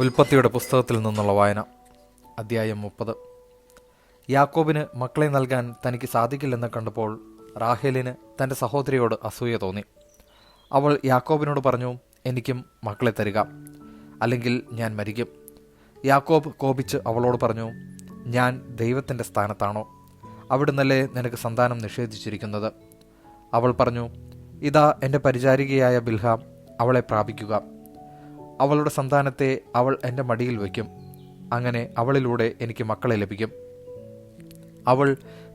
ഉൽപ്പത്തിയുടെ പുസ്തകത്തിൽ നിന്നുള്ള വായന. അധ്യായം 30. യാക്കോബിന് മക്കളെ നൽകാൻ തനിക്ക് സാധിക്കില്ലെന്ന് കണ്ടപ്പോൾ റാഹേലിന് തൻ്റെ സഹോദരിയോട് അസൂയ തോന്നി. അവൾ യാക്കോബിനോട് പറഞ്ഞു, എനിക്കും മക്കളെ തരിക, അല്ലെങ്കിൽ ഞാൻ മരിക്കും. യാക്കോബ് കോപിച്ച് അവളോട് പറഞ്ഞു, ഞാൻ ദൈവത്തിൻ്റെ സ്ഥാനത്താണോ? അവിടുന്നല്ലേ നിനക്ക് സന്താനം നിഷേധിച്ചിരിക്കുന്നത്? അവൾ പറഞ്ഞു, ഇതാ എൻ്റെ പരിചാരികയായ ബിൽഹ, അവളെ പ്രാപിക്കുക. അവളുടെ സന്താനത്തെ അവൾ എൻ്റെ മടിയിൽ വയ്ക്കും. അങ്ങനെ അവളിലൂടെ എനിക്ക് മക്കളെ ലഭിക്കും. അവൾ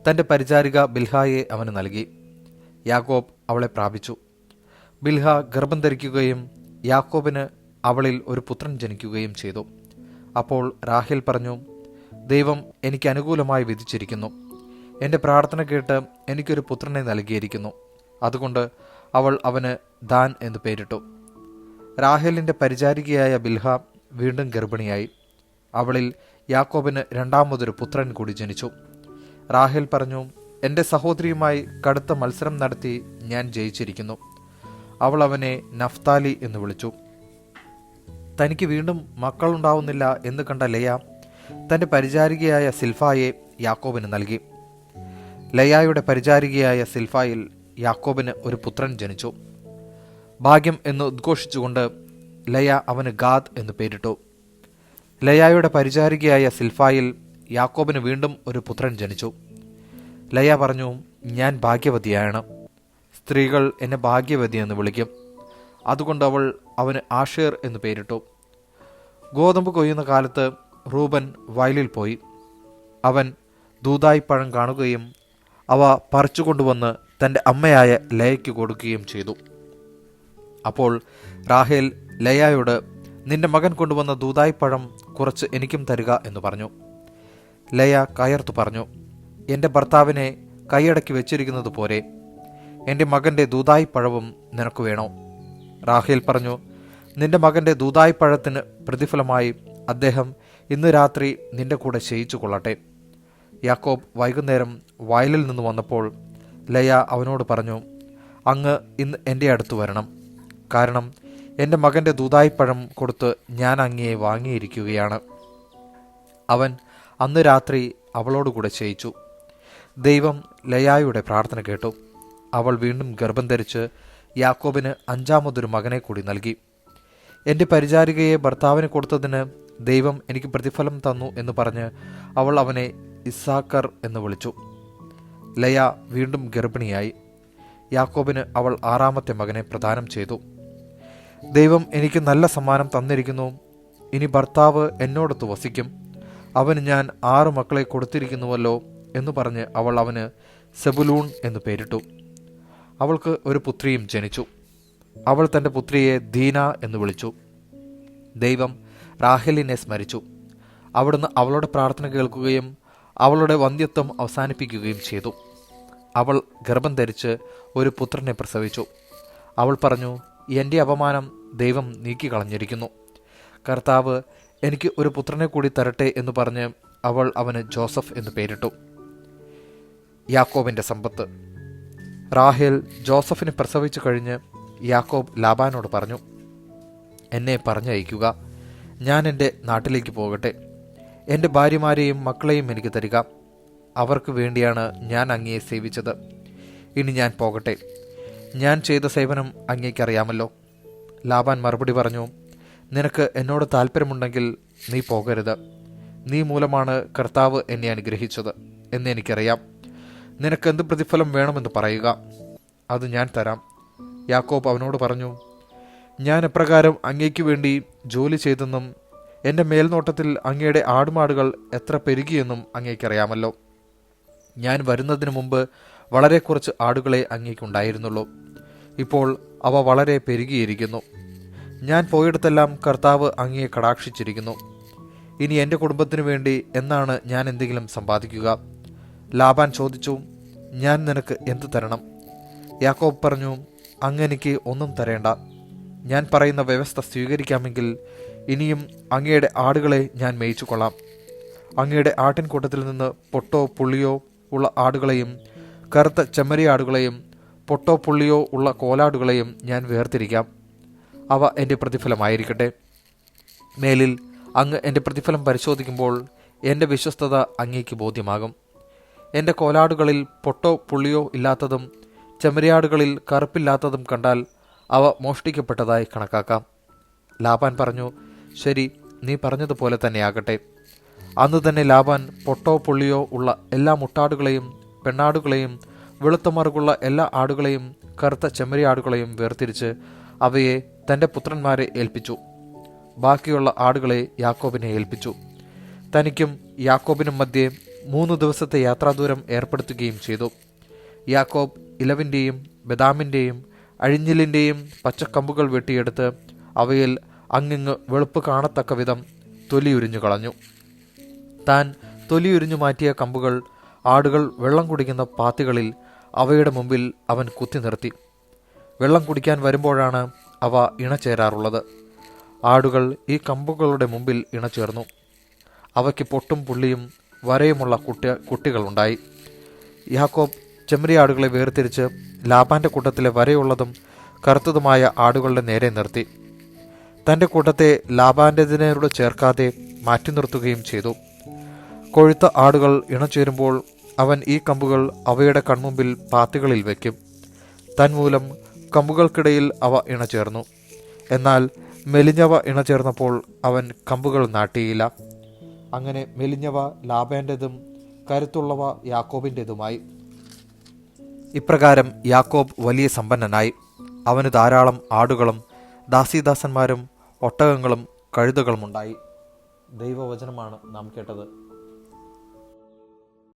തൻ്റെ പരിചാരിക ബിൽഹായെ അവന് നൽകി. യാക്കോബ് അവളെ പ്രാപിച്ചു. ബിൽഹ ഗർഭം ധരിക്കുകയും യാക്കോബിന് അവളിൽ ഒരു പുത്രൻ ജനിക്കുകയും ചെയ്തു. അപ്പോൾ റാഹേൽ പറഞ്ഞു, ദൈവം എനിക്ക് അനുകൂലമായി വിധിച്ചിരിക്കുന്നു. എൻ്റെ പ്രാർത്ഥന കേട്ട് എനിക്കൊരു പുത്രനെ നൽകിയിരിക്കുന്നു. അതുകൊണ്ട് അവൾ അവന് ദാൻ എന്ന് പേരിട്ടു. റാഹേലിൻ്റെ പരിചാരികയായ ബിൽഹ വീണ്ടും ഗർഭിണിയായി. അവളിൽ യാക്കോബിന് രണ്ടാമതൊരു പുത്രൻ കൂടി ജനിച്ചു. റാഹേൽ പറഞ്ഞു, എൻ്റെ സഹോദരിയുമായി കടുത്ത മത്സരം നടത്തി ഞാൻ ജയിച്ചിരിക്കുന്നു. അവൾ അവനെ നഫ്താലി എന്ന് വിളിച്ചു. തനിക്ക് വീണ്ടും മക്കളുണ്ടാവുന്നില്ല എന്ന് കണ്ട ലയ തൻ്റെ പരിചാരികയായ സിൽഫായെ യാക്കോബിന് നൽകി. ലയായുടെ പരിചാരികയായ സിൽഫായിൽ യാക്കോബിന് ഒരു പുത്രൻ ജനിച്ചു. ഭാഗ്യം എന്ന് ഉദ്ഘോഷിച്ചുകൊണ്ട് ലയ അവന് ഗാദ് എന്ന് പേരിട്ടു. ലയായുടെ പരിചാരികയായ സിൽഫായിൽ യാക്കോബിന് വീണ്ടും ഒരു പുത്രൻ ജനിച്ചു. ലയ പറഞ്ഞു, ഞാൻ ഭാഗ്യവതിയാണ്. സ്ത്രീകൾ എന്നെ ഭാഗ്യവതി എന്ന് വിളിക്കും. അതുകൊണ്ട് അവൾ അവന് ആഷേർ എന്ന് പേരിട്ടു. ഗോതമ്പ് കൊയ്യുന്ന കാലത്ത് റൂബൻ വയലിൽ പോയി. അവൻ ദൂതായി പഴം കാണുകയും അവ പറിച്ചുകൊണ്ടുവന്ന് തൻ്റെ അമ്മയായ ലയയ്ക്ക് കൊടുക്കുകയും ചെയ്തു. അപ്പോൾ റാഹേൽ ലയായോട്, നിന്റെ മകൻ കൊണ്ടുവന്ന ദൂതായിപ്പഴം കുറച്ച് എനിക്കും തരിക എന്ന് പറഞ്ഞു. ലയ കയർത്തു പറഞ്ഞു, എൻ്റെ ഭർത്താവിനെ കൈയടക്കി വെച്ചിരിക്കുന്നത് പോരെ, എൻ്റെ മകൻ്റെ ദൂതായിപ്പഴവും നിനക്ക് വേണോ? റാഹേൽ പറഞ്ഞു, നിന്റെ മകൻ്റെ ദൂതായിപ്പഴത്തിന് പ്രതിഫലമായി അദ്ദേഹം ഇന്ന് രാത്രി നിന്റെ കൂടെ ശയിച്ചു കൊള്ളട്ടെ. യാക്കോബ് വൈകുന്നേരം വയലിൽ നിന്ന് വന്നപ്പോൾ ലയ അവനോട് പറഞ്ഞു, അങ്ങ് ഇന്ന് എൻ്റെ അടുത്ത് വരണം. കാരണം എൻ്റെ മകൻ്റെ ദൂതായിപ്പഴം കൊടുത്ത് ഞാൻ അങ്ങയെ വാങ്ങിയിരിക്കുകയാണ്. അവൻ അന്ന് രാത്രി അവളോടുകൂടെ ശയിച്ചു. ദൈവം ലയായുടെ പ്രാർത്ഥന കേട്ടു. അവൾ വീണ്ടും ഗർഭം ധരിച്ച് യാക്കോബിന് അഞ്ചാമതൊരു മകനെ കൂടി നൽകി. എൻ്റെ പരിചാരികയെ ഭർത്താവിന് കൊടുത്തതിന് ദൈവം എനിക്ക് പ്രതിഫലം തന്നു എന്ന് പറഞ്ഞ് അവൾ അവനെ ഇസ്സാക്കർ എന്ന് വിളിച്ചു. ലയ വീണ്ടും ഗർഭിണിയായി. യാക്കോബിന് അവൾ ആറാമത്തെ മകനെ പ്രദാനം ചെയ്തു. ദൈവം എനിക്ക് നല്ല സമ്മാനം തന്നിരിക്കുന്നു. ഇനി ഭർത്താവ് എന്നോടൊത്ത് വസിക്കും. അവന് ഞാൻ 6 മക്കളെ കൊടുത്തിരിക്കുന്നുവല്ലോ എന്ന് പറഞ്ഞ് അവൾ അവന് സെബുലൂൺ എന്ന് പേരിട്ടു. അവൾക്ക് ഒരു പുത്രിയും ജനിച്ചു. അവൾ തൻ്റെ പുത്രിയെ ദീന എന്ന് വിളിച്ചു. ദൈവം റാഹേലിനെ സ്മരിച്ചു. അവിടുന്ന് അവളുടെ പ്രാർത്ഥന കേൾക്കുകയും അവളുടെ വന്ധ്യത്വം അവസാനിപ്പിക്കുകയും ചെയ്തു. അവൾ ഗർഭം ധരിച്ച് ഒരു പുത്രനെ പ്രസവിച്ചു. അവൾ പറഞ്ഞു, എൻ്റെ അപമാനം ദൈവം നീക്കിക്കളഞ്ഞിരിക്കുന്നു. കർത്താവ് എനിക്ക് ഒരു പുത്രനെ കൂടി തരട്ടെ എന്ന് പറഞ്ഞ് അവൾ അവന് ജോസഫ് എന്ന് പേരിട്ടു. യാക്കോബിൻ്റെ സമ്പത്ത്. റാഹേൽ ജോസഫിനെ പ്രസവിച്ചു കഴിഞ്ഞ് യാക്കോബ് ലാബാനോട് പറഞ്ഞു, എന്നെ പറഞ്ഞയക്കുക, ഞാൻ എൻ്റെ നാട്ടിലേക്ക് പോകട്ടെ. എൻ്റെ ഭാര്യമാരെയും മക്കളെയും എനിക്ക് തരിക. അവർക്ക് വേണ്ടിയാണ് ഞാൻ അങ്ങയെ സേവിച്ചത്. ഇനി ഞാൻ പോകട്ടെ. ഞാൻ ചെയ്ത സേവനം അങ്ങേക്കറിയാമല്ലോ. ലാബാൻ മറുപടി പറഞ്ഞു, നിനക്ക് എന്നോട് താല്പര്യമുണ്ടെങ്കിൽ നീ പോകരുത്. നീ മൂലമാണ് കർത്താവ് എന്നെ അനുഗ്രഹിച്ചത് എന്ന് എനിക്കറിയാം. നിനക്ക് എന്ത് പ്രതിഫലം വേണമെന്ന് പറയുക, അത് ഞാൻ തരാം. യാക്കോബ് അവനോട് പറഞ്ഞു, ഞാൻ എപ്രകാരം അങ്ങേക്ക് വേണ്ടി ജോലി ചെയ്തെന്നും എൻ്റെ മേൽനോട്ടത്തിൽ അങ്ങയുടെ ആടുമാടുകൾ എത്ര പെരുകിയെന്നും അങ്ങേക്കറിയാമല്ലോ. ഞാൻ വരുന്നതിന് മുമ്പ് വളരെ കുറച്ച് ആടുകളെ അങ്ങേക്കുണ്ടായിരുന്നുള്ളൂ. ഇപ്പോൾ അവ വളരെ പെരുകിയിരിക്കുന്നു. ഞാൻ പോയിടത്തെല്ലാം കർത്താവ് അങ്ങയെ കടാക്ഷിച്ചിരിക്കുന്നു. ഇനി എൻ്റെ കുടുംബത്തിനു വേണ്ടി എന്നാണ് ഞാൻ എന്തെങ്കിലും സമ്പാദിക്കുക? ലാബാൻ ചോദിച്ചു, ഞാൻ നിനക്ക് എന്ത് തരണം? യാക്കോബ് പറഞ്ഞു, അങ്ങ് എനിക്ക് ഒന്നും തരേണ്ട. ഞാൻ പറയുന്ന വ്യവസ്ഥ സ്വീകരിക്കാമെങ്കിൽ ഇനിയും അങ്ങയുടെ ആടുകളെ ഞാൻ മേയിച്ചു കൊള്ളാം. അങ്ങയുടെ ആട്ടിൻകൂട്ടത്തിൽ നിന്ന് പൊട്ടോ പുള്ളിയോ ഉള്ള ആടുകളെയും കറുത്ത ചെമ്മരിയാടുകളെയും പൊട്ടോ പുള്ളിയോ ഉള്ള കോലാടുകളെയും ഞാൻ വേർതിരിക്കാം. അവ എൻ്റെ പ്രതിഫലമായിരിക്കട്ടെ. മേലിൽ അങ്ങ് എൻ്റെ പ്രതിഫലം പരിശോധിക്കുമ്പോൾ എൻ്റെ വിശ്വസ്തത അങ്ങേക്ക് ബോധ്യമാകും. എൻ്റെ കോലാടുകളിൽ പൊട്ടോ പുള്ളിയോ ഇല്ലാത്തതും ചെമ്മരിയാടുകളിൽ കറുപ്പില്ലാത്തതും കണ്ടാൽ അവ മോഷ്ടിക്കപ്പെട്ടതായി കണക്കാക്കാം. ലാബാൻ പറഞ്ഞു, ശരി, നീ പറഞ്ഞതുപോലെ തന്നെയാകട്ടെ. അന്ന് തന്നെ ലാബാൻ പൊട്ടോ പുള്ളിയോ ഉള്ള എല്ലാ മുട്ടാടുകളെയും പെണ്ണാടുകളെയും വെളുത്തമറുകുള്ള എല്ലാ ആടുകളെയും കറുത്ത ചെമ്മരിയാടുകളെയും വേർതിരിച്ച് അവയെ തൻ്റെ പുത്രന്മാരെ ഏൽപ്പിച്ചു. ബാക്കിയുള്ള ആടുകളെ യാക്കോബിനെ ഏൽപ്പിച്ചു. തനിക്കും യാക്കോബിനും മധ്യേ 3 ദിവസത്തെ യാത്രാദൂരം ഏർപ്പെടുത്തുകയും ചെയ്തു. യാക്കോബ് ഇലവിൻ്റെയും ബദാമിൻ്റെയും അഴിഞ്ഞിലിൻ്റെയും പച്ചക്കമ്പുകൾ വെട്ടിയെടുത്ത് അവയിൽ അങ്ങിങ്ങ് വെളുപ്പ് കാണത്തക്ക വിധം തൊലിയുരിഞ്ഞു കളഞ്ഞു. താൻ തൊലിയുരിഞ്ഞു മാറ്റിയ കമ്പുകൾ ആടുകൾ വെള്ളം കുടിക്കുന്ന പാത്തികളിൽ അവയുടെ മുമ്പിൽ അവൻ കുത്തി നിർത്തി. വെള്ളം കുടിക്കാൻ വരുമ്പോഴാണ് അവ ഇണചേരാറുള്ളത്. ആടുകൾ ഈ കമ്പുകളുടെ മുമ്പിൽ ഇണചേർന്നു. അവയ്ക്ക് പൊട്ടും പുള്ളിയും വരയുമുള്ള കുട്ടികളുണ്ടായി. യാക്കോബ് ചെമ്മരിയാടുകളെ വേർതിരിച്ച് ലാബാന്റെ കൂട്ടത്തിലെ വരയുള്ളതും കറുത്തതുമായ ആടുകളുടെ നേരെ നിർത്തി. തൻ്റെ കൂട്ടത്തെ ലാബാൻ്റെതിനോട് ചേർക്കാതെ മാറ്റി നിർത്തുകയും ചെയ്തു. കൊഴുത്ത ആടുകൾ ഇണചേരുമ്പോൾ അവൻ ഈ കമ്പുകൾ അവയുടെ കൺമുമ്പിൽ പാത്തികളിൽ വയ്ക്കും. തന്മൂലം കമ്പുകൾക്കിടയിൽ അവ ഇണചേർന്നു. എന്നാൽ മെലിഞ്ഞവ ഇണചേർന്നപ്പോൾ അവൻ കമ്പുകൾ നാട്ടിയില്ല. അങ്ങനെ മെലിഞ്ഞവ ലാബാൻ്റെതും കരുത്തുള്ളവ യാക്കോബിൻ്റെതുമായി. ഇപ്രകാരം യാക്കോബ് വലിയ സമ്പന്നനായി. അവന് ധാരാളം ആടുകളും ദാസീദാസന്മാരും ഒട്ടകങ്ങളും കഴുതകളുമുണ്ടായി. ദൈവവചനമാണ് നാം കേട്ടത്.